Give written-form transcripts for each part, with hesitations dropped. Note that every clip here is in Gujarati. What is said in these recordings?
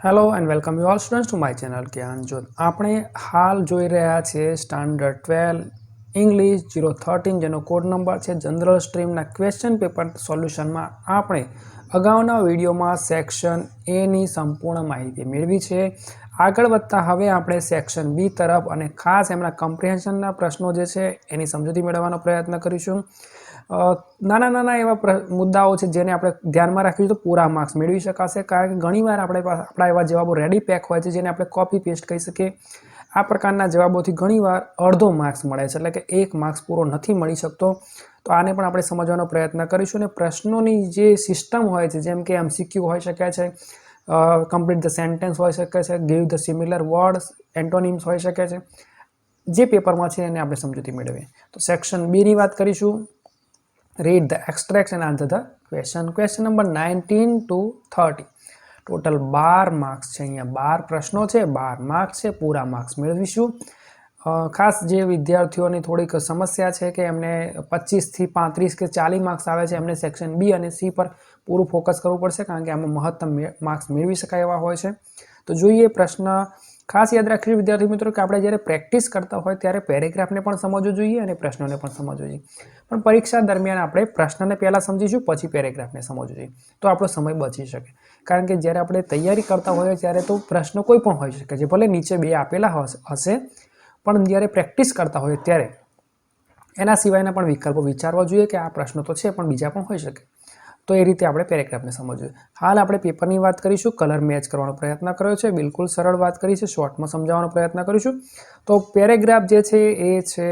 Hello and welcome you all students to my channel Gyanjyot. આપણે હાલ જોઈ રહ્યા છીએ સ્ટાન્ડર્ડ 12 ઇંગ્લિશ 013 જેનો કોડ નંબર છે જનરલ સ્ટ્રીમના ક્વેશ્ચન પેપર સોલ્યુશનમાં આપણે અગાઉના વિડીયોમાં સેક્શન એની સંપૂર્ણ માહિતી મેળવી છે। આગળ વધતા હવે આપણે સેક્શન બી તરફ અને ખાસ એમના કમ્પ્રિહેન્શનના પ્રશ્નો જે છે એની સમજૂતી મેળવવાનો પ્રયત્ન કરીશું। નાના નાના એવા મુદ્દાઓ છે જેને આપણે ધ્યાનમાં રાખીશું તો પૂરા માર્ક્સ મેળવી શકાશે, કારણ કે ઘણીવાર આપણા એવા જવાબો રેડી પેક હોય છે જેને આપણે કોપી પેસ્ટ કહી શકીએ। આ પ્રકારના જવાબોથી ઘણીવાર અડધો માર્ક્સ મળે છે, એટલે કે 1 માર્ક્સ પૂરો નથી મળી શકતો। તો આને પણ આપણે સમજવાનો પ્રયત્ન કરીશું અને પ્રશ્નોની જે સિસ્ટમ હોય છે, જેમ કે MCQ હોઈ શકે છે, કમ્પ્લીટ ધ સેન્ટેન્સ હોઈ શકે છે, give the similar words, antonyms હોઈ શકે છે, જે પેપરમાં છે એને આપણે સમજૂતી મેળવીએ। તો સેક્શન બીની વાત કરીશું। Read the extracts and answer the question. Question number 19 to 30. Total 12 marks છે, અહીંયા 12 પ્રશ્નો છે, 12 માર્ક્સ છે, પૂરા માર્ક્સ મેળવીશું। ખાસ જે વિદ્યાર્થીઓની થોડીક સમસ્યા છે કે એમને 25 થી 35 કે 40 માર્ક્સ આવે છે, એમને સેક્શન બી અને સી પર પૂરું ફોકસ કરવું પડશે, કારણ કે આમાં મહત્તમ માર્ક્સ મેળવી શકાય એવા હોય છે। તો જોઈએ પ્રશ્ન। ખાસ યાદ રાખીશું વિદ્યાર્થી મિત્રો કે આપણે જ્યારે પ્રેક્ટિસ કરતા હોય ત્યારે પેરેગ્રાફને પણ સમજવું જોઈએ અને પ્રશ્નોને પણ સમજવું જોઈએ, પણ પરીક્ષા દરમિયાન આપણે પ્રશ્નને પહેલાં સમજીશું, પછી પેરેગ્રાફને સમજવું જોઈએ, તો આપણો સમય બચી શકે। કારણ કે જ્યારે આપણે તૈયારી કરતા હોઈએ ત્યારે તો પ્રશ્નો કોઈ પણ હોઈ શકે છે, ભલે નીચે 2 આપેલા હશે, પણ જ્યારે પ્રેક્ટિસ કરતા હોઈએ ત્યારે એના સિવાયના પણ વિકલ્પો વિચારવા જોઈએ કે આ પ્રશ્નો તો છે પણ બીજા પણ હોઈ શકે, તો એ રીતે આપણે પેરેગ્રાફને સમજવું। હાલ આપણે પેપરની વાત કરીશું। કલર મેચ કરવાનો પ્રયત્ન કર્યો છે, બિલકુલ સરળ વાત કરી છે, શોર્ટમાં સમજાવવાનો પ્રયત્ન કરીશું। તો પેરેગ્રાફ જે છે એ છે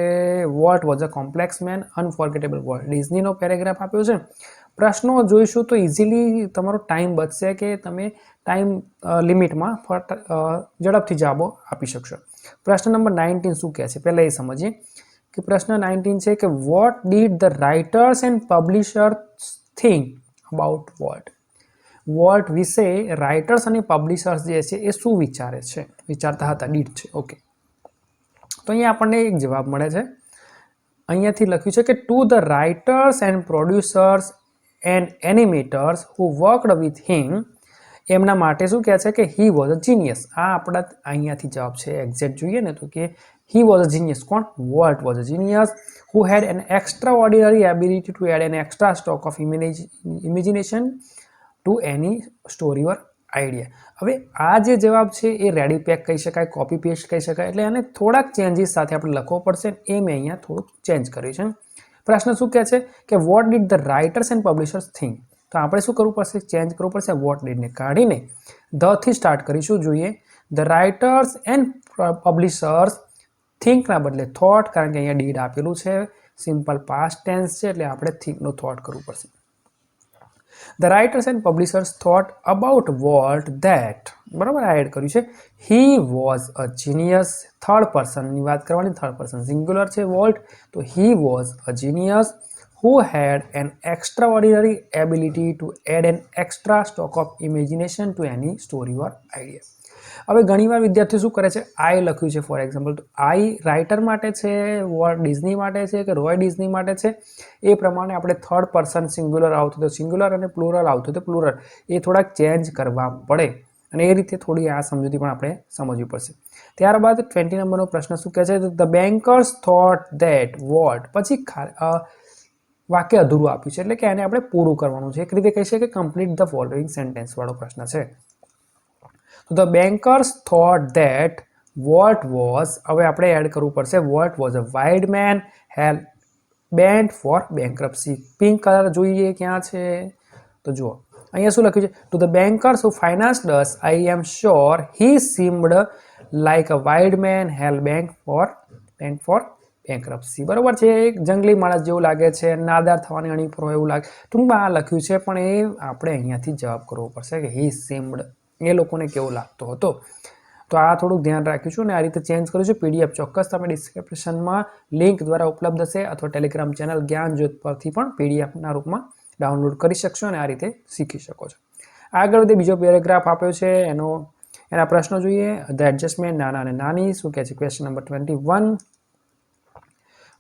what was a complex man unforgettable world ડિઝનીનો પેરેગ્રાફ આપ્યો છે। પ્રશ્નો જોઈશું તો ઇઝીલી તમારો ટાઈમ બચશે કે તમે ટાઈમ લિમિટમાં ઝડપથી જવાબો આપી શકશો। પ્રશ્ન નંબર 19 શું કહે છે પહેલાં એ સમજીએ કે પ્રશ્ન 19 છે કે what did the writers and publishers think about Walt. Walt વિશે રાઇટર્સ અને પબ્લિશર્સ જે છે એ શું વિચારે છે, વિચારતા હતા, ડીડ છે, ઓકે। તો અહીંયા આપણને એક જવાબ મળે છે, અહીંયાથી લખ્યું છે કે to the writers and producers and animators who worked with him, એમના માટે શું કહે છે કે હી વોઝ અ જીનિયસ। આ આપણા અહીંયાથી જવાબ છે એક્ઝેક્ટ જોઈએ ને તો કે હી વોઝ અ જીનિયસ, કોણ? Volt was a genius who had an extraordinary ability to add an extra stock of imagination to any story or idea। હવે આ જે જવાબ છે એ રેડી પેક કહી શકાય, કોપી પેસ્ટ કહી શકાય, એટલે એને થોડાક ચેન્જીસ સાથે આપણે લખવો પડશે, એ મેં અહીંયા થોડુંક ચેન્જ કર્યું છે। પ્રશ્ન શું કહે છે કે what did the writers and publishers think, તો આપણે શું કરવું પડશે? ચેન્જ કરવું પડશે, વોટ ડીડને કાઢીને ધ થી સ્ટાર્ટ કરીશું। જોઈએ ધ રાઇટર્સ એન્ડ પબ્લિશર્સ થિંકના બદલે થોટ, કારણ કે અહીંયા ડીડ આપેલું છે, સિમ્પલ પાસ્ટ ટેન્સ છે એટલે આપણે થિંકનો થોટ કરવું પડશે। The writers and publishers thought about Walt that, બરાબર, આ એડ કર્યું છે, he was a genius, third પર્સનની વાત કરવાની, થર્ડ પર્સન સિંગ્યુલર છે વોલ્ટ, તો he was a genius who had an extraordinary ability to add an extra stock of imagination to any story or idea। હવે ઘણીવાર વિદ્યાર્થીઓ શું કરે છે, આઈ લખ્યું છે ફોર એક્ઝામ્પલ, તો આઈ રાઇટર માટે છે, વોલ્ટ ડિઝની માટે છે કે રોય ડિઝની માટે છે, એ પ્રમાણે આપણે થર્ડ પર્સન સિંગ્યુલર આવતું તો સિંગ્યુલર અને પ્લુરલ આવતું તો પ્લુરલ, એ થોડાક ચેન્જ કરવા પડે અને એ રીતે થોડી આ સમજૂતી પણ આપણે સમજવી પડશે। ત્યારબાદ 20 નંબરનો પ્રશ્ન શું કહે છે, the bankers thought that volt, પછી વાક્ય અધૂરું આપ્યું છે એટલે કે એને આપણે પૂરું કરવાનું છે, એક રીતે કહી શકીએ કે કમ્પ્લીટ ધ ફોલોઈંગ સેન્ટેન્સ વાળો પ્રશ્ન છે। તો the bankers thought that Walt was, હવે આપણે એડ કરવું પડશે, Walt was a wild man hell bent for bankruptcy. Pink colour જોઈએ ક્યાં છે, તો જુઓ અહીંયા શું લખ્યું છે, to the bankers who financed us I am sure he seemed like a wild man hell bent for bankruptcy, બરોબર છે, એક જંગલી માણસ જેવું લાગે છે, નાદાર થવાની અણી પર હોય એવું લાગે, ટૂંકમાં આ લખ્યું છે, પણ એ આપણે અહીંયાથી જવાબ કરવો પડશે કે હી સીમ્ડ, એ લોકોને કેવો લાગતો હતો, તો આ થોડુંક ધ્યાન રાખીશું અને આ રીતે ચેન્જ કરીશું। પીડીએફ ચોક્કસ તમે ડિસ્ક્રિપ્શનમાં લિંક દ્વારા ઉપલબ્ધ હશે, અથવા ટેલિગ્રામ ચેનલ જ્ઞાનજ્યોત પરથી પણ પીડીએફના રૂપમાં ડાઉનલોડ કરી શકશો અને આ રીતે શીખી શકો છો। આગળ વધે બીજો પેરેગ્રાફ આપ્યો છે, એના પ્રશ્નો જોઈએ। ધ એડજસ્ટમેન્ટ, નાના અને નાની, શું કહે છે question number 21,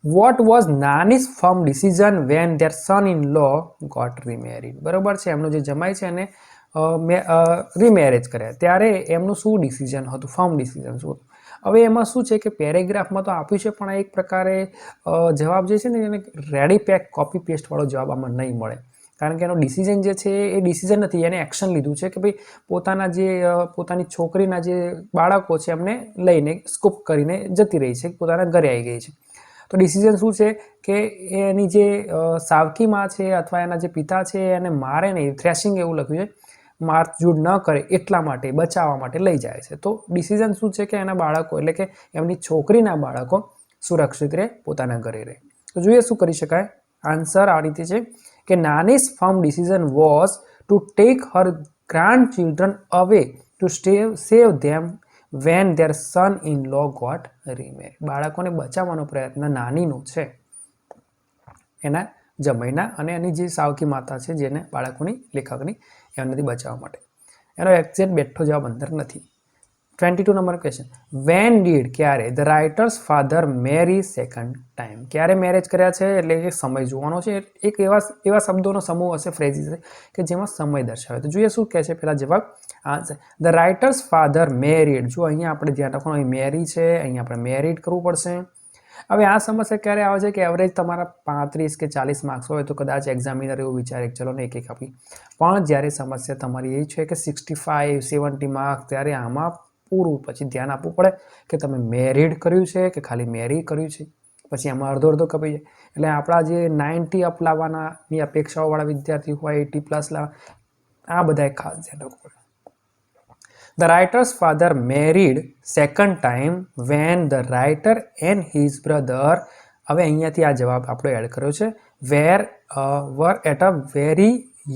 what was Nani's firm decision when their son in law got remarried, બરોબર છે, એમનો જે જમાઈ છે એને રીમેરેજ કર્યા ત્યારે એમનું શું ડિસિઝન હતું, ફર્મ ડિસિઝન શું હતું. હવે એમાં શું છે કે પેરેગ્રાફમાં તો આપ્યું છે, પણ એક પ્રકારે જવાબ જે છે ને એને રેડી પેક કોપી પેસ્ટવાળો જવાબ આમાં નહીં મળે, કારણ કે એનો ડિસિઝન જે છે એ ડિસિઝન નથી, એને એક્શન લીધું છે કે ભાઈ પોતાની છોકરીના જે બાળકો છે એમને લઈને સ્કૂપ કરીને જતી રહી છે, પોતાના ઘરે આવી ગઈ છે. તો ડિસિઝન શું છે કે એની જે સાવકી માં છે અથવા એના જે પિતા છે એને મારે નહીં, થ્રેશિંગ એવું લખ્યું છે, મારઝૂડ ન કરે એટલા માટે, બચાવવા માટે લઈ જાય છે. તો ડિસિઝન શું છે કે એના બાળકો એટલે કે એમની છોકરીના બાળકો સુરક્ષિત રહે, પોતાના ઘરે રહે. તો જોઈએ શું કરી શકાય. આન્સર આ રીતે છે કે Nani's firm decision was to take her grandchildren away to save them when their son in law got remarry. બાળકોને બચાવવાનો પ્રયત્ન નાનીનો છે, એના જમાઈના અને એની જે સાવકી માતા છે જેને બાળકોની લેખકની એમનાથી બચાવવા માટે. એનો એક્ઝેક્ટ બેઠો જવાબ અંદર નથી. 22 નંબર ક્વેશ્ચન. વેન ડીડ, ક્યારે, the writer's father marry second time. ક્યારે મેરેજ કર્યા છે એટલે કે સમય જોવાનો છે. એક એવા શબ્દોનો સમૂહ હશે, ફ્રેઝીસ કે જેમાં સમય દર્શાવે. તો જોઈએ શું કહે છે પહેલા જવાબ. Answer the writer's father married. જો અહીંયા આપણે ધ્યાન રાખવાનું, અહીં મેરી છે, અહીંયા આપણે મેરીડ કરવું પડશે. હવે આ સમસ્યા ક્યારે આવે છે કે એવરેજ તમારા 35 કે 40 માર્ક્સ હોય તો કદાચ એક્ઝામિનર એવું વિચારે કે ચલો ને એક આપી, પણ જ્યારે સમસ્યા તમારી એ છે કે 65 70 માર્ક્સ, ત્યારે આમાં પૂરું પછી ધ્યાન આપવું પડે કે તમે મેરીડ કર્યું છે કે ખાલી મેરી કર્યું છે. પછી એમાં અડધો કપાઈ જાય. એટલે આપણા જે 90 અપ લાવવાનાની અપેક્ષાઓવાળા વિદ્યાર્થી હોય, 80+ લાવવા, આ બધાએ ખાસ ધ્યાન રાખવું પડે. The writer's father married second time when the writer and his brother, હવે અહીંયાથી આ જવાબ આપણો એડ કર્યો છે, were at a very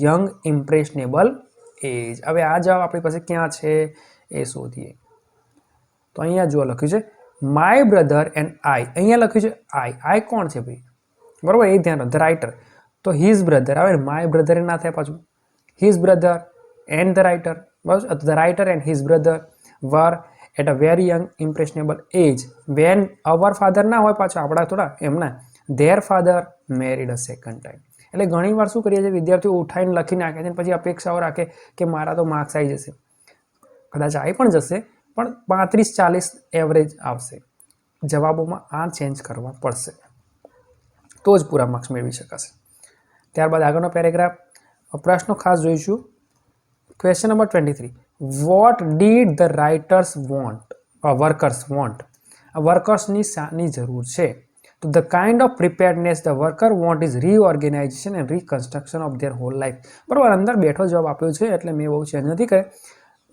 young impressionable age. હવે આ જવાબ આપણી પાસે ક્યાં છે એ શોધીએ. તો અહીંયા જો લખ્યું છે માય બ્રધર એન્ડ આઈ. અહીંયા લખ્યું છે આઈ કોણ છે ભાઈ, બરોબર, એ ધ્યાન રાખો. ધ રાઇટર તો હિઝ બ્રધર આવે, માય બ્રધર ના થાય પાછું, his brother and the writer. બરાબર, the writer and his brother were at a very young impressionable age when our father ના હોય પાછું આપણા થોડા એમના, their father married a second time. એટલે ઘણી વાર શું કરીએ છીએ વિદ્યાર્થીઓ ઉઠાઈને લખી નાખે છે, પછી અપેક્ષાઓ રાખે કે મારા તો માર્ક્સ આવી જશે. કદાચ આવી પણ જશે, પણ 35-40 એવરેજ આવશે. જવાબોમાં આ ચેન્જ કરવા પડશે તો જ પૂરા માર્ક્સ મેળવી શકાશે. ત્યારબાદ આગળનો પેરેગ્રાફ, પ્રશ્નો ખાસ જોઈશું. Question number 23. What did the writers want, workers want. વર્કર્સની શાની જરૂર છે? તો the kind of preparedness the worker want is reorganisation and reconstruction of their whole life. બરાબર, અંદર બેઠો જવાબ આપ્યો છે એટલે મેં બહુ ચેન્જ નથી કરે.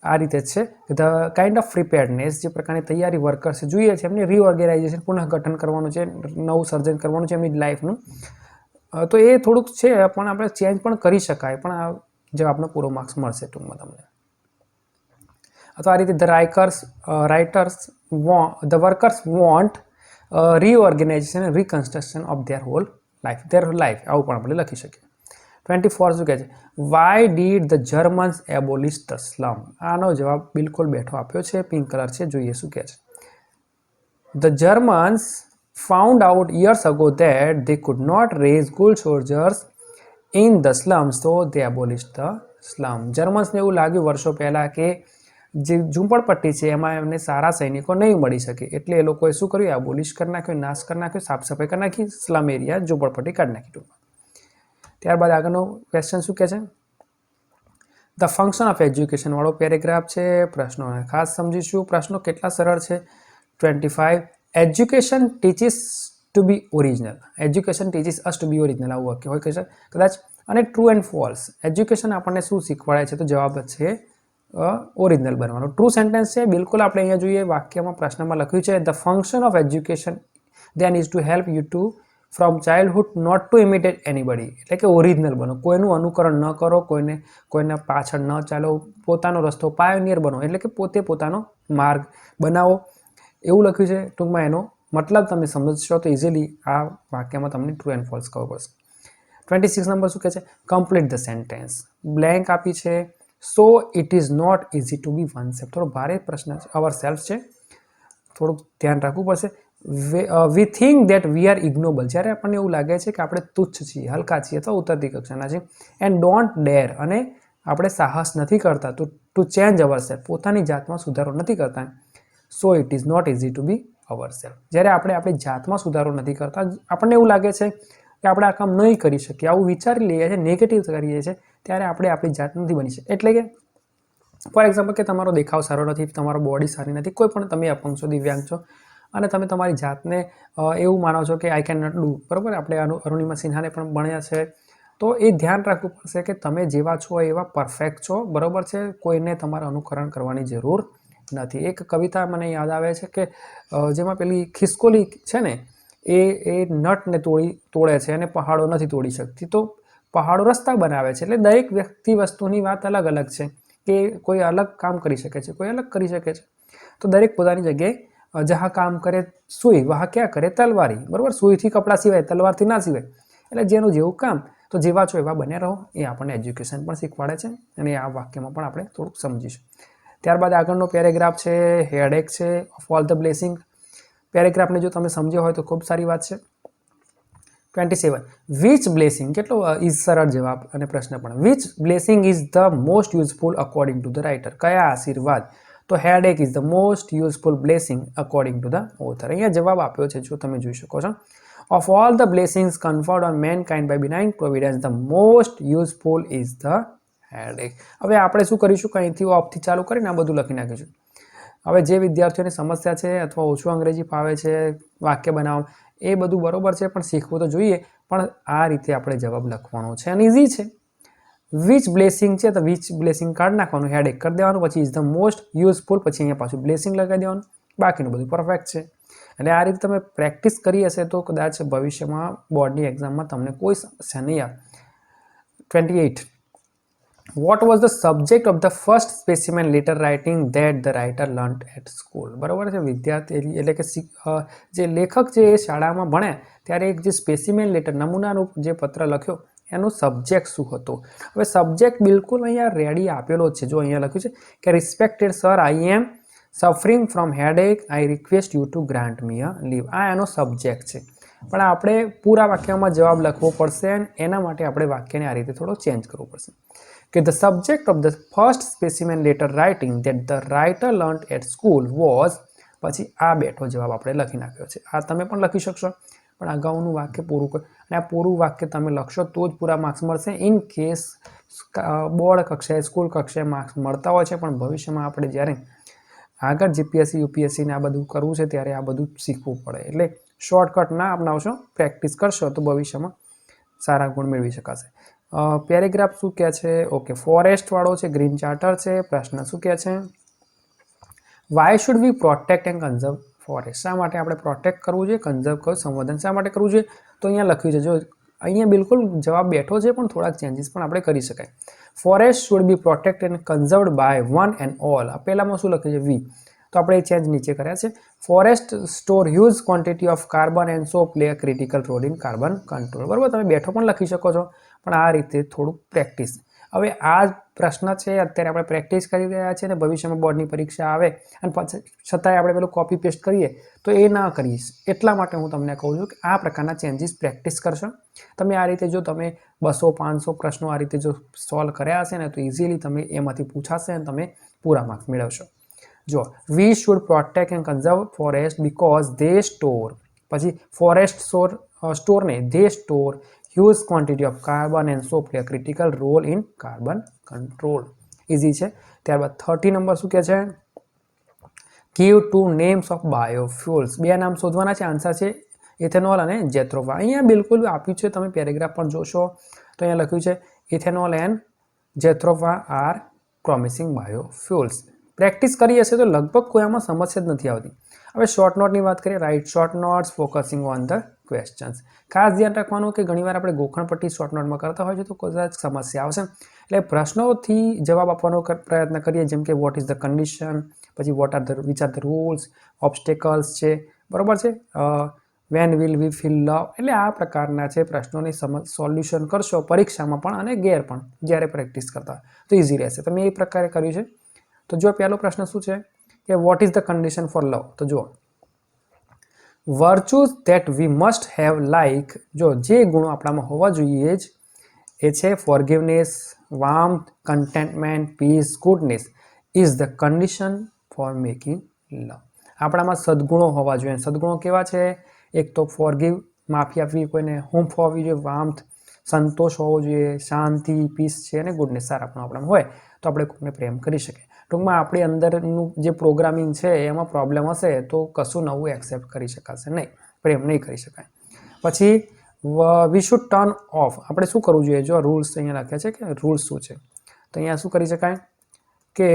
આ રીતે જ છે. ધ કાઇન્ડ ઓફ પ્રિપેર્ડનેસ, જે પ્રકારની તૈયારી વર્કર્સ જોઈએ છે એમને રીઓર્ગેનાઇઝેશન, પુનઃગઠન કરવાનું છે, નવું સર્જન કરવાનું છે એમની લાઈફનું. તો એ થોડુંક છે પણ આપણે ચેન્જ પણ કરી શકાય, પણ આ જવાબનો પૂરો માર્ક્સ મળશે ટૂંકમાં તમને. અથવા આ રીતે the workers want reorganisation and reconstruction of their whole life, આવું પણ આપણે લખી શકીએ. 24 શું કહે છે? Why did the Germans abolish the slum. આનો જવાબ બિલકુલ બેઠો આપ્યો છે, પિંક કલર છે, જોઈએ શું કહે છે. The Germans found out years ago that they could not raise good soldiers in the slums, so they abolished the slum. જર્મન્સને એવું લાગ્યું વર્ષો પહેલાં કે જે ઝૂંપડપટ્ટી છે એમાં એમને સારા સૈનિકો નહીં મળી શકે, એટલે એ લોકોએ શું કર્યું? એબોલિશ કરી નાખ્યું, નાશ કરી નાખ્યો, સાફ સફાઈ કરી નાખી, સ્લમ એરિયા ઝૂંપડપટ્ટી કાઢી નાખી ટૂંકમાં. ત્યારબાદ આગળનો ક્વેશ્ચન શું કહે છે? ધ ફંક્શન ઓફ એજ્યુકેશન વાળો પેરેગ્રાફ છે. પ્રશ્નોને ખાસ સમજીશું. પ્રશ્નો કેટલા સરળ છે. 25. Education teaches to be original. Education teaches us to be original, આવું વાક્ય હોય છે કદાચ. અને ટ્રુ એન્ડ ફોલ્સ. એજ્યુકેશન આપણને શું શીખવાડે છે? તો જવાબ છે ઓરિજિનલ બનવાનો. ટ્રુ સેન્ટેન્સ છે બિલકુલ. આપણે અહીંયા જોઈએ વાક્યમાં, પ્રશ્નમાં લખ્યું છે the function of education then is to help you to from childhood not to imitate anybody. એટલે કે ઓરિજિનલ બનો, કોઈનું અનુકરણ ન કરો, કોઈને પાછળ ન ચાલો, પોતાનો રસ્તો પાયોનિયર બનો, એટલે કે પોતે પોતાનો માર્ગ બનાવો, એવું લખ્યું છે. ટૂંકમાં એનો મતલબ તમે સમજશો તો ઇઝીલી આ વાક્યમાં તમને ટ્રુ એન્ડ ફોલ્સ ખબર પડશે. 26 નંબર શું કહે છે? Complete the sentence. બ્લેન્ક આપી છે. So it is not easy to be oneself. થોડો ભારે પ્રશ્ન છે, અવર સેલ્ફ છે, થોડુંક ધ્યાન રાખવું પડશે. વી થિંક દેટ વી આર ઇગ્નોબલ. જ્યારે આપણને એવું લાગે છે કે આપણે તુચ્છ છીએ, હલકા છીએ અથવા ઉતરતી કક્ષાના છીએ. એન્ડ ડોન્ટ ડેર, અને આપણે સાહસ નથી કરતા ટુ ચેન્જ અવરસેલ્ફ, પોતાની જાતમાં સુધારો નથી કરતા, so it is not easy to be ourselves. જ્યારે આપણે આપણી જાતમાં સુધારો નથી કરતા, આપણને એવું લાગે છે કે આપણે આ કામ નહીં કરી શકીએ, આવું વિચારી લઈએ છીએ, નેગેટિવ કરીએ છીએ, ત્યારે આપણે આપણી જાત નથી બની શકીએ. એટલે કે ફોર એક્ઝામ્પલ કે તમારો દેખાવ સારો નથી, તમારો બોડી સારી નથી, કોઈ પણ તમે અપંગ છો, દિવ્યાંગ છો, અને તમે તમારી જાતને એવું માનો છો કે આઈ કેન નોટ ડુ, બરાબર. આપણે અરુણિમા સિન્હાને પણ ભણ્યા છે. તો એ ધ્યાન રાખવું પડશે કે તમે જેવા છો એવા પરફેક્ટ છો, બરાબર છે. કોઈને તમારે અનુકરણ કરવાની જરૂર નથી. એક કવિતા મને યાદ આવે છે કે જેમાં પેલી ખિસકોલી છે ને, એ નટને તોડે છે અને પહાડો નથી તોડી શકતી. તો પહાડો રસ્તા બનાવે છે. એટલે દરેક વ્યક્તિ વસ્તુની વાત અલગ અલગ છે કે કોઈ અલગ કામ કરી શકે છે, કોઈ અલગ કરી શકે છે. તો દરેક પોતાની જગ્યાએ જहाँ કામ કરે સુઈ વहाँ ક્યાં કરે તલવારી, બરાબર. સુઈથી કપડાં સિવાય, તલવારથી ના સિવાય. એટલે જેનું જેવું કામ, તો જેવા છો એવા બને રહો, એ આપણને એજ્યુકેશન પણ શીખવાડે છે અને આ વાક્યમાં પણ આપણે થોડુંક સમજીશું. ત્યારબાદ આગળનો પેરેગ્રાફ છે હેડેક છે ઓફ ઓલ ધ બ્લેસિંગ. પેરેગ્રાફને જો તમે સમજ્યો હોય તો ખૂબ સારી વાત છે. 27 વિચ બ્લેસિંગ, કેટલો ઇઝ સરળ જવાબ અને પ્રશ્ન પણ. Which blessing is the most useful according to the writer, કયા આશીર્વાદ? તો headache is the most useful blessing according to the author. અહીંયા જવાબ આપ્યો છે, જો તમે જોઈ શકો છો. Of all the blessings conferred on mankind by benign providence, the most useful is the headache. હવે આપણે શું કરીશું કે અહીંથી ઓફથી ચાલુ કરીને આ બધું લખી નાખીશું. હવે જે વિદ્યાર્થીઓને સમસ્યા છે અથવા ઓછું અંગ્રેજી ફાવે છે, વાક્ય બનાવવા, એ બધું બરોબર છે, પણ શીખવું તો જોઈએ. પણ આ રીતે આપણે જવાબ લખવાનો છે અને ઇઝી છે. વિચ બ્લેસિંગ છે તો વિચ બ્લેસિંગ કાઢી નાખવાનું, હેડેક કરી દેવાનું, પછી ઇઝ ધ મોસ્ટ યુઝફુલ, પછી અહીંયા પાછું બ્લેસિંગ લગાવી દેવાનું, બાકીનું બધું પરફેક્ટ છે. એટલે આ રીતે તમે પ્રેક્ટિસ કરી હશે તો કદાચ ભવિષ્યમાં બોર્ડની એક્ઝામમાં તમને કોઈ સમસ્યા નહીં આવે. 28 what was the subject of the first specimen letter writing that the writer learnt at school, બરાબર છે. વિદ્યાર્થી એટલે કે જે લેખક છે એ શાળામાં ભણે ત્યારે એક જે સ્પેસિમેન લેટર, નમૂનારૂપ જે પત્ર લખ્યો, એનો સબ્જેક્ટ શું હતો? હવે સબ્જેક્ટ બિલકુલ અહીંયા રેડી આપેલો જ છે. જો અહીંયા લખ્યું છે કે respected sir, I am suffering from headache, I request you to grant me a leave. આ એનો સબ્જેક્ટ છે. પણ આપણે પૂરા વાક્યમાં જવાબ લખવો પડશે અને એના માટે આપણે વાક્યને આ રીતે થોડો ચેન્જ કરવો પડશે કે the subject of the first specimen letter writing that the writer learnt at school was, પછી આ બેઠો જવાબ આપણે લખી નાખ્યો છે. આ તમે પણ લખી શકશો, પણ અગાઉનું વાક્ય પૂરું કરો અને આ પૂરું વાક્ય તમે લખશો તો જ પૂરા માર્ક્સ મળશે. ઇન કેસ બોર્ડ કક્ષાએ, સ્કૂલ કક્ષાએ માર્ક્સ મળતા હોય છે, પણ ભવિષ્યમાં આપણે જ્યારે આગળ જીપીએસસી યુપીએસસીને આ બધું કરવું છે ત્યારે આ બધું શીખવું પડે. એટલે શોર્ટકટ ના અપનાવશો, પ્રેક્ટિસ કરશો તો ભવિષ્યમાં સારા ગુણ મેળવી શકાશે. પેરેગ્રાફ શું કહે છે? ઓકે, ફોરેસ્ટવાળો છે, ગ્રીન ચાર્ટર છે. પ્રશ્ન શું કહે છે? Why should we protect and conserve forest? શા માટે આપણે પ્રોટેક્ટ કરવું જોઈએ, કન્ઝર્વ કરવું, સંવર્ધન શા માટે કરવું જોઈએ? તો અહીંયા લખ્યું છે, જો અહીંયા બિલકુલ જવાબ બેઠો છે, પણ થોડાક ચેન્જીસ પણ આપણે કરી શકાય. Forest should be protected and conserved by one and all. આ પહેલામાં શું લખ્યું છે? વી. તો આપણે એ ચેન્જ નીચે કર્યા છે. Forest store huge quantity of carbon and so play a critical role in carbon control. બરાબર, તમે બેઠો પણ લખી શકો છો, પણ આ રીતે થોડુંક પ્રેક્ટિસ. હવે આ પ્રશ્ન છે અત્યારે આપણે પ્રેક્ટિસ કરી રહ્યા છીએ અને ભવિષ્યમાં બોર્ડની પરીક્ષા આવે અને પછી છતાંય આપણે પેલું કોપી પેસ્ટ કરીએ તો એ ના કરીશ. એટલા માટે હું તમને કહું છું કે આ પ્રકારના ચેન્જીસ પ્રેક્ટિસ કરશો. તમે આ રીતે જો તમે 200-500 પ્રશ્નો આ રીતે જો સોલ્વ કર્યા હશે ને તો ઇઝીલી તમે એમાંથી પૂછાશે અને તમે પૂરા માર્ક્સ મેળવશો. જો we should protect and conserve forest because they store, પછી ફોરેસ્ટ સ્ટોરને they store huge quantity of carbon and so play a critical role in carbon control. Easy છે. ત્યારબાદ 30 નંબર શું કહે છે? give two names of biofuels. બે નામ શોધવાના છે. આન્સર છે ઇથેનોલ અને જેથ્રોફા. અહીંયા બિલકુલ આપ્યું છે, તમે પેરેગ્રાફ પણ જોશો તો અહીંયા લખ્યું છે ethanol and jatropha are promising biofuels. Practice કરી હશે તો લગભગ કોઈ આમાં સમસ્યા જ નથી આવતી. હવે શોર્ટ નોટની વાત કરીએ. Write short notes focusing on the questions. ખાસ ધ્યાન રાખવાનું કે ઘણીવાર આપણે ગોખણપટ્ટી શોર્ટ નોટમાં કરતા હોય છે તો કદાચ સમસ્યા આવશે. એટલે પ્રશ્નોથી જવાબ આપવાનો પ્રયત્ન કરીએ, જેમ કે વોટ ઇઝ ધ કન્ડિશન, પછી what are the which are the rules, obstacles છે, બરાબર છે, વેન વિલ વી ફીલ લવ. એટલે આ પ્રકારના છે પ્રશ્નોની સોલ્યુશન કરશો પરીક્ષામાં પણ અને ગેર પણ જ્યારે પ્રેક્ટિસ કરતા તો ઇઝી રહેશે. તમે એ પ્રકારે કર્યું છે. તો જો પહેલો પ્રશ્ન શું છે કે what is the condition for love? તો જુઓ, virtues that we must have like, જો જે ગુણો આપણામાં હોવા જોઈએ જ એ છે ફોરગિવનેસ, warmth, contentment, peace, goodness is the condition for making love. આપણામાં સદગુણો હોવા જોઈએ. સદગુણો કેવા છે? એક તો ફોરગીવ, માફી આપવી કોઈને, હુંફ હોવી જોઈએ, વાર્મથ, સંતોષ હોવો જોઈએ, શાંતિ, પીસ છે, અને ગુડનેસ સારાપણું આપણામાં હોય તો આપણે કોઈને પ્રેમ કરી શકીએ. ટૂંકમાં આપણી અંદરનું જે પ્રોગ્રામિંગ છે એમાં પ્રોબ્લેમ હશે તો કશું નવું એક્સેપ્ટ કરી શકાશે નહીં, પ્રેમ નહીં કરી શકાય. પછી વી શુડ ટર્ન ઓફ, આપણે શું કરવું જોઈએ? જો રૂલ્સ અહીંયા લખ્યા છે કે રૂલ્સ શું છે, તો અહીંયા શું કરી શકાય કે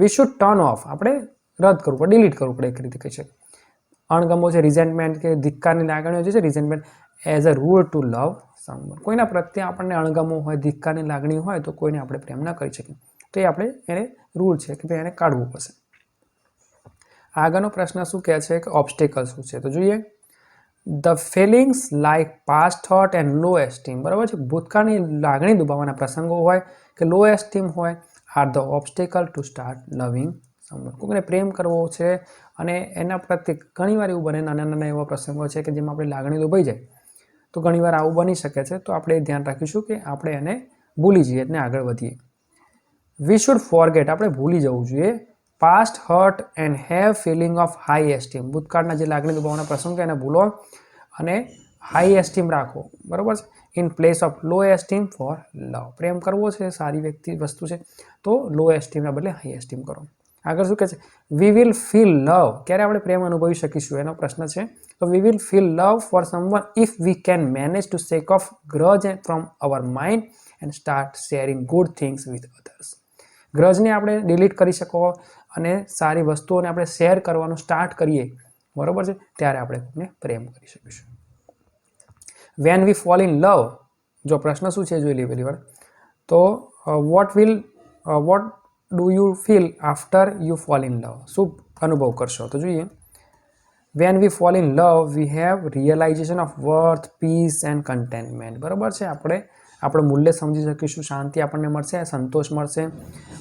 વી શુડ ટર્ન ઓફ, આપણે રદ કરવું પડે, ડિલીટ કરવું પડે, એક રીતે કહી શકાય. અણગમો છે, રિઝેન્ટમેન્ટ કે ધિક્કારની લાગણીઓ જે છે, resentment as a rule to love someone. કોઈના પ્રત્યે આપણને અણગમો હોય, ધિક્કારની લાગણી હોય તો કોઈને આપણે પ્રેમ ના કરી શકીએ, તો એ આપણે એને રૂલ છે કે ભાઈ એને કાઢવું પડશે. આગળનો પ્રશ્ન શું કહે છે કે ઓબ્સ્ટેકલ શું છે, તો જોઈએ. The feelings like past thought and low esteem, બરાબર છે, ભૂતકાળની લાગણી દુભાવવાના પ્રસંગો હોય કે લો એસ્ટીમ હોય, are the obstacle to start loving someone. કોઈને પ્રેમ કરવો છે અને એના પ્રત્યે ઘણીવાર એવું બને, નાના નાના એવા પ્રસંગો છે કે જેમાં આપણી લાગણી દુભાઈ જાય, તો ઘણીવાર આવું બની શકે છે, તો આપણે ધ્યાન રાખીશું કે આપણે એને ભૂલી જઈએ અને આગળ વધીએ. વી શુડ ફોરગેટ, આપણે ભૂલી જવું જોઈએ. Past hurt and have feeling of high esteem, ભૂતકાળના જે લાગણી દુભાવવાના પ્રસંગો એને ભૂલો અને હાઈ એસ્ટીમ રાખો, બરાબર છે. In place of low esteem for love, પ્રેમ કરવો છે, સારી વસ્તુ છે, તો લો એસ્ટીમના બદલે હાઈ એસ્ટીમ કરો. આગળ શું કહે છે? વી વિલ ફીલ લવ, ક્યારે આપણે પ્રેમ અનુભવી શકીશું એનો પ્રશ્ન છે. તો we will feel love for someone if we can manage to shake off grudge from our mind and start sharing good things with others. ગ્રજને આપણે ડિલીટ કરી શકો અને સારી વસ્તુઓને આપણે શેર કરવાનું સ્ટાર્ટ કરીએ, બરાબર છે, ત્યારે આપણે કોઈને પ્રેમ કરી શકીશું. When we fall in love, જો પ્રશ્ન શું છે જોઈ લઈએ પહેલી વાર. તો what do you feel after you fall in love, શું અનુભવ કરશો, તો જોઈએ. When we fall in love we have realisation of worth, peace and contentment, બરાબર છે, આપણે આપણું મૂલ્ય સમજી શકીશું, શાંતિ આપણને મળશે, સંતોષ મળશે.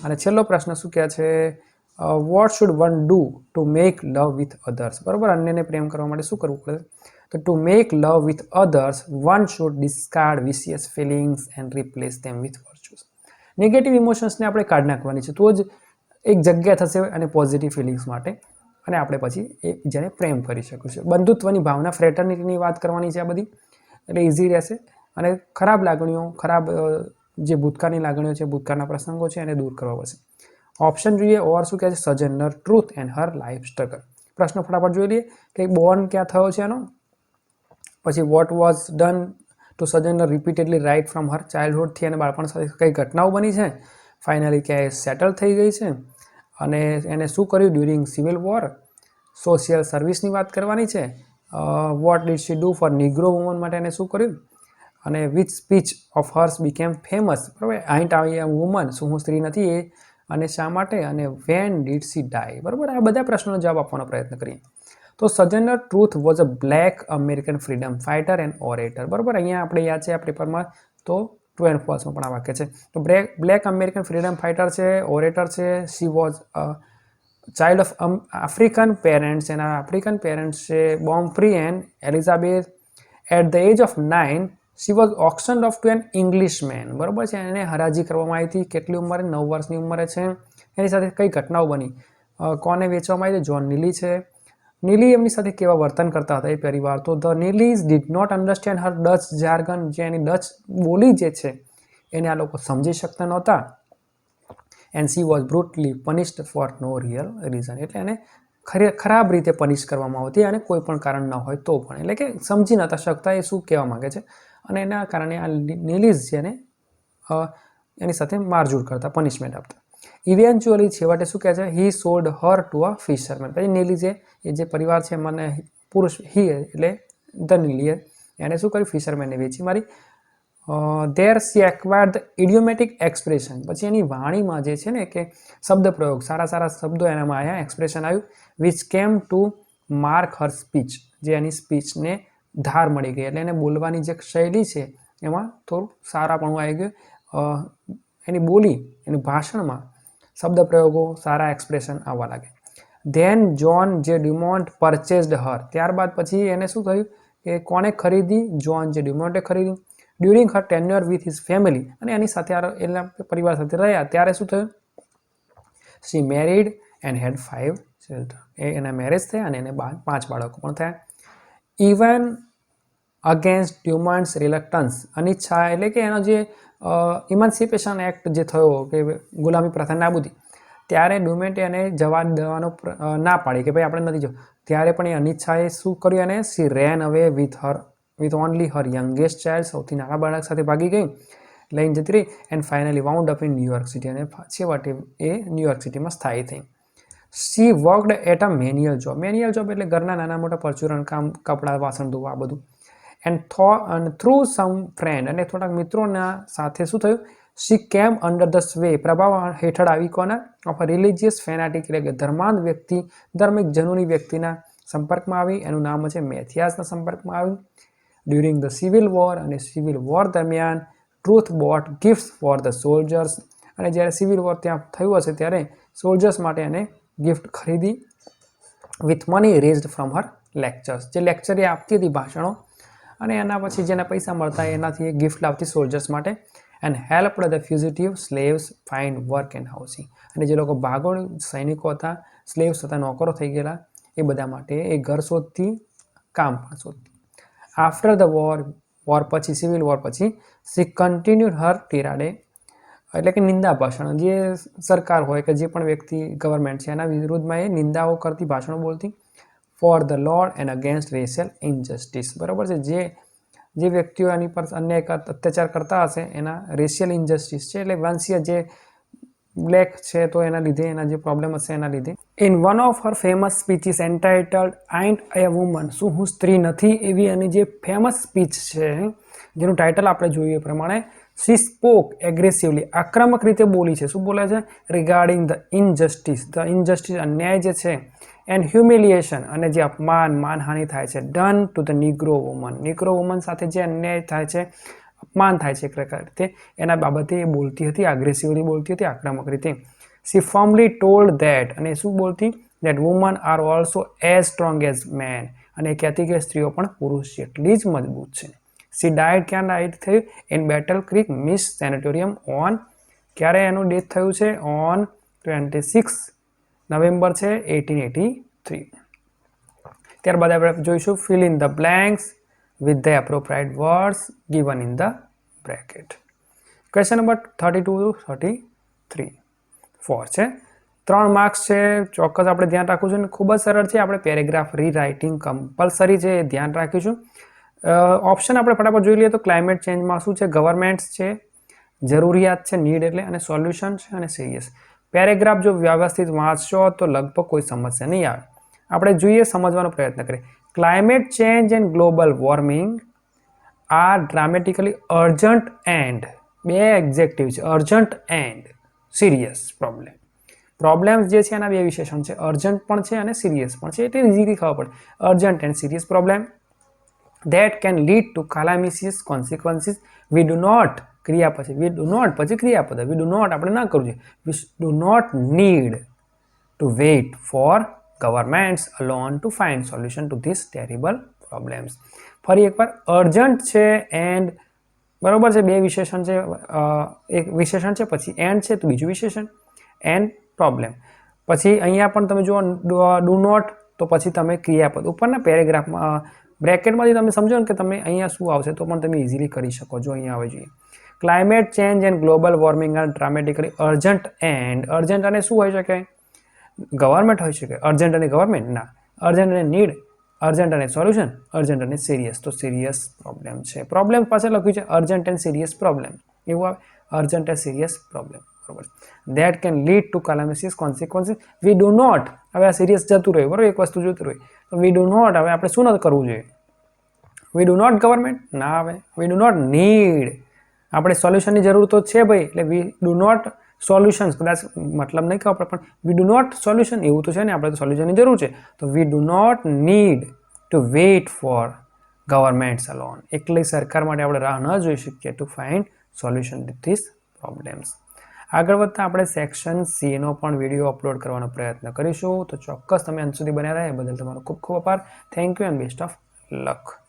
અને છેલ્લો પ્રશ્ન શું કહે છે? What should one do to make love with others, બરાબર, અન્યને પ્રેમ કરવા માટે શું કરવું પડે? તો to make love with others one should discard vicious feelings and replace them with virtues. Negative ઇમોશન્સને આપણે કાઢી નાખવાની છે, તો જ એક જગ્યા થશે અને પોઝિટિવ ફિલિંગ્સ માટે, અને આપણે પછી એકબીજાને પ્રેમ કરી શકીશું. બંધુત્વની ભાવના, ફ્રેટર્નિટીની વાત કરવાની છે આ બધી, એટલે ઇઝી રહેશે. અને ખરાબ લાગણીઓ, ખરાબ જે ભૂતકાળની લાગણીઓ છે, ભૂતકાળના પ્રસંગો છે, એને દૂર કરવા પડશે. ઓપ્શન જોઈએ. ઓર શું કહે છે? Sojourner Truth and her life struggle. પ્રશ્ન ફટાફટ જોઈ લઈએ કે બોર્ન ક્યાં થયો છે એનો, પછી what was done to Sojourner repeatedly right from her ચાઇલ્ડહુડથી અને બાળપણ સાથે કઈ ઘટનાઓ બની છે, ફાઇનલી ક્યાંય સેટલ થઈ ગઈ છે, અને એને શું કર્યું ડ્યુરિંગ સિવિલ વોર, સોશિયલ સર્વિસની વાત કરવાની છે. What did she do for Negro woman, માટે એને શું કર્યું, અને which speech of hers became famous, બરાબર, આઈન્ટ આઈ એમ વુમન, શું હું સ્ત્રી નથી એ, અને શા માટે, અને વેન ડીડ સી ડાય, બરાબર. આ બધા પ્રશ્નોનો જવાબ આપવાનો પ્રયત્ન કરીએ. તો Sojourner Truth was a black American freedom fighter and orator, બરાબર, અહીંયા આપણે યાદ છે આ પેપરમાં, તો ટ્રુ એન્ડ ફોલ્સમાં પણ આ વાક્ય છે. તો બ્લેક અમેરિકન ફ્રીડમ ફાઇટર છે, ઓરેટર છે. She was child of African parents, એના આફ્રિકન પેરેન્ટ્સ છે, born free and Elizabeth. At the age of 9 she was auctioned off to an Englishman, બરાબર છે, એને હરાજી કરવામાં આવી હતી. કેટલી ઉંમરે? 9 વર્ષની ઉંમરે છે. એની સાથે કઈ ઘટનાઓ બની, કોને વેચવામાં આવી? જોન નીલી છે. નીલી એમની સાથે કેવા વર્તન કરતા હતા એ પરિવાર, તો the Neelys did not understand her Dutch jargon, જે એની ડચ બોલી જે છે એને આ લોકો સમજી શકતા નહોતા. And she was brutally punished for no real reason, એટલે એને ખરાબ રીતે પનિશ કરવામાં આવતી અને કોઈ પણ કારણ ન હોય તો પણ, એટલે કે સમજી નહોતા શકતા એ શું કહેવા માંગે છે, અને એના કારણે આ નીલીઝ છે એને એની સાથે મારઝૂડ કરતા, પનિશમેન્ટ આપતા. ઇવેન્ચ્યુઅલી છેવટે શું કહે છે? He sold her to a fisherman, પછી નીલીઝે, એ જે પરિવાર છે મને પુરુષ, હી એટલે ધ નીલીએ એને શું કર્યું? ફિશરમેનને વેચી મારી. There she acquired the idiomatic expression, પછી એની વાણીમાં જે છે ને કે શબ્દ પ્રયોગ, સારા સારા શબ્દો એનામાં આવ્યા, એક્સપ્રેશન આવ્યું. Which came to mark Har speech, જે એની સ્પીચને ધાર મળી ગઈ, એટલે એને બોલવાની જે શૈલી છે એમાં થોડું સારાપણું આવી ગયું. એની બોલી, એની ભાષણમાં શબ્દ પ્રયોગો, સારા એક્સપ્રેશન આવવા લાગે. ધેન જોન જે ડ્યુમોન્ટ પરચેઝડ હર, ત્યારબાદ પછી એને શું થયું કે કોને ખરીદી? જોન જે ડ્યુમોન્ટે ખરીદી. During her tenure with his family, અને એની સાથે એના પરિવાર સાથે રહ્યા ત્યારે શું થયું? શી મેરીડ એન્ડ હેડ 5 ચિલ્ડ્રન. એના મેરેજ થયા અને એને 5 બાળકો પણ થયા. ઇવન અગેન્સ્ટ ડ્યુમાન્ડ્સ રિલક્ટન્સ, અનિચ્છા એટલે કે એનો જે ઇમાન્સિપેશન એક્ટ જે થયો કે ગુલામી પ્રથા નાબૂદી, ત્યારે ડ્યુમેન્ટે એને જવા દેવાનો ના પાડી કે ભાઈ આપણે નથી જવું. ત્યારે પણ એ અનિચ્છાએ શું કર્યું? અને she ran away with only her youngest child, સૌથી નાના બાળક સાથે ભાગી ગઈ, લઈને જતી રહી. And finally wound up in New York city, અને છેવટે એ ન્યુયોર્ક સિટીમાં સ્થાયી થઈ. She worked at a manual job. Manual job એટલે ઘરના નાના મોટા પરચુરણ કામ, કપડાં વાસણ ધોવા, આ બધું. એન્ડ થ્રુ સમ ફ્રેન્ડ, અને થોડાક મિત્રોના સાથે શું થયું? શી કેમ અંડર ધ સ્વે, પ્રભાવ હેઠળ આવી કોના? ઓફ અ રિલિજિયસ ફેનાટિક, એટલે કે ધર્માંધ વ્યક્તિ, ધાર્મિક જનૂની વ્યક્તિના સંપર્કમાં આવી. એનું નામ છે મેથિયાસના સંપર્કમાં આવી. ડ્યુરિંગ ધ સિવિલ વોર, અને સિવિલ વોર દરમિયાન truth boat gifts for the soldiers, અને જ્યારે સિવિલ વોર ત્યાં થયું હશે ત્યારે સોલ્જર્સ માટે એને ગિફ્ટ ખરીદી. With money raised from her lectures, જે લેક્ચર એ આપતી હતી ભાષણો, અને એના પછી જેના પૈસા મળતા એનાથી એ ગિફ્ટ લાવતી સોલ્જર્સ માટે. And helped the fugitive slaves find work and housing, અને જે લોકો ભાગોળ સૈનિકો હતા, સ્લેવ્સ હતા, નોકરો થઈ ગયેલા, એ બધા માટે એ ઘર શોધતી, કામ પણ શોધતી. આફ્ટર ધ વોર પછી, સિવિલ વોર પછી, સી કન્ટિન્યુડ હર ટિરાડે, એટલે કે નિંદા ભાષણ, જે સરકાર હોય કે જે પણ વ્યક્તિ ગવર્મેન્ટ છે એના વિરુદ્ધમાં એ નિંદાઓ કરતી, ભાષણો બોલતી. For the lord and against racial injustice, બરાબર છે. જે વ્યક્તિઓ એની પર અન્યાય અત્યાચાર કરતા હશે એના રેશિયલ ઇનજસ્ટિસ છે, એટલે વંશીય જે બ્લેક છે તો એના લીધે, એના જે પ્રોબ્લેમ હશે એના લીધે. In one of her famous speeches entitled ain't a woman, શું હું સ્ત્રી નથી, એવી એની જે ફેમસ સ્પીચ છે જેનું ટાઇટલ આપણે જોઈએ પ્રમાણે, શી સ્પોક એગ્રેસિવલી, આક્રમક રીતે બોલી છે. શું બોલે છે? રિગાર્ડિંગ ધ ઇનજસ્ટિસ, અન્યાય જે છે, એન્ડ હ્યુમિલિએશન, અને જે અપમાન, માનહાનિ થાય છે, ડન ટુ ધ નિગ્રો વુમન સાથે જે અન્યાય થાય છે, અપમાન થાય છે એક રીતે, એના બાબતે એ બોલતી હતી, એગ્રેસિવલી બોલતી હતી, આક્રમક રીતે. શી ફર્મલી ટોલ્ડ ધેટ, અને શું બોલતી? That women are also as strong as men, અને એ કહેતી કે સ્ત્રીઓ પણ પુરુષ જેટલી જ મજબૂત છે. શી ડાયડ, ક્યાં ડાયડ થયું? In battle creek miss sanatorium on, ક્યારે એનું ડેથ થયું છે? ઓન 26 નવેમ્બર છે 1883. ત્યારબાદ આપણે જોઈશું fill in the blanks with the appropriate words given in the bracket. Question number 32 to 33 4 છે. 3 માર્ક્સ છે, ચોક્કસ આપણે ધ્યાન રાખવું છે. ખૂબ જ સરળ છે. આપણે પેરેગ્રાફ રીરાઇટિંગ કમ્પલસરી છે, એ ધ્યાન રાખીશું. ઓપ્શન આપણે ફટાફટ જોઈ લઈએ તો ક્લાઇમેટ ચેન્જમાં શું છે? ગવર્મેન્ટ્સ છે, જરૂરિયાત છે, નીડ એટલે, અને સોલ્યુશન છે, અને સિરિયસ. પેરેગ્રાફ જો વ્યવસ્થિત વાંચશો તો લગભગ કોઈ સમસ્યા નહીં આવે. આપણે જોઈએ, સમજવાનો પ્રયત્ન કરીએ. Climate change and global warming are dramatically urgent and, બે એક્ઝેક્ટિવ છે, urgent and serious problem. Problems જે છે એના બે વિશેષણ છે, અર્જન્ટ પણ છે અને સિરિયસ પણ છે. એટલે ઇઝીલી ખબર પડે. Urgent and serious problem that can lead to calamitous consequences. We do not, ક્રિયા પછી ક્રિયાપદ, we do not આપણે ના કરવું જોઈએ. We do not need to wait for governments alone to find solution to these terrible problems. ફરી એકવાર, અર્જન્ટ છે એન્ડ, બરોબર છે, બે વિશેષણ છે, એક વિશેષણ છે પછી એન્ડ છે તો બીજું વિશેષણ, એન્ડ પ્રોબ્લેમ. પછી અહીંયા પણ તમે જુઓ ડુ નોટ, તો પછી તમે ક્રિયાપદ. ઉપરના પેરેગ્રાફમાં બ્રેકેટમાંથી તમે સમજો ને કે તમે અહીંયા શું આવશે તો પણ તમે ઇઝીલી કરી શકો. જો અહીંયા આવે જોઈએ, climate change and global warming are dramatically urgent and, urgent અને શું હોઈ શકે? ગવર્મેન્ટ હોઈ શકે. અર્જન્ટ અને ગવર્મેન્ટ ના, અર્જન્ટ અને નીડ, અર્જન્ટ અને સોલ્યુશન, અર્જન્ટ અને સિરિયસ. તો સિરિયસ પ્રોબ્લેમ છે. પ્રોબ્લેમ પાસે લખ્યું છે અર્જન્ટ એન્ડ સિરિયસ પ્રોબ્લેમ, એવું આવે, અર્જન્ટ એન્ડ સિરિયસ પ્રોબ્લેમ, બરોબર. That can lead to calamitous consequences. We do not, હવે આ સિરિયસ જતું રહ્યું, બરોબર, એક વસ્તુ જતું રહ્યું, તો વી ડુ નોટ, હવે આપણે શું નથી કરવું જોઈએ? વી ડુ નોટ ગવર્મેન્ટ ના આવે. વી ડુ નોટ નીડ, આપણે સોલ્યુશનની જરૂર તો છે ભાઈ, એટલે વી ડુ નોટ સોલ્યુશન્સ, કદાચ મતલબ નહીં ખબર પણ વી ડુ નોટ સોલ્યુશન એવું તો છે ને, આપણે તો સોલ્યુશનની જરૂર છે. તો we do not need to wait for governments alone, એકલી સરકાર માટે આપણે રાહ ન જોઈ શકીએ to find solution to this problems. આગળ વધતા આપણે સેક્શન સીનો પણ વિડીયો અપલોડ કરવાનો પ્રયત્ન કરીશું. તો ચોક્કસ તમે અંત સુધી બન્યા રહ્યા એ બદલ તમારો ખૂબ ખૂબ આભાર. Thank you and best of luck.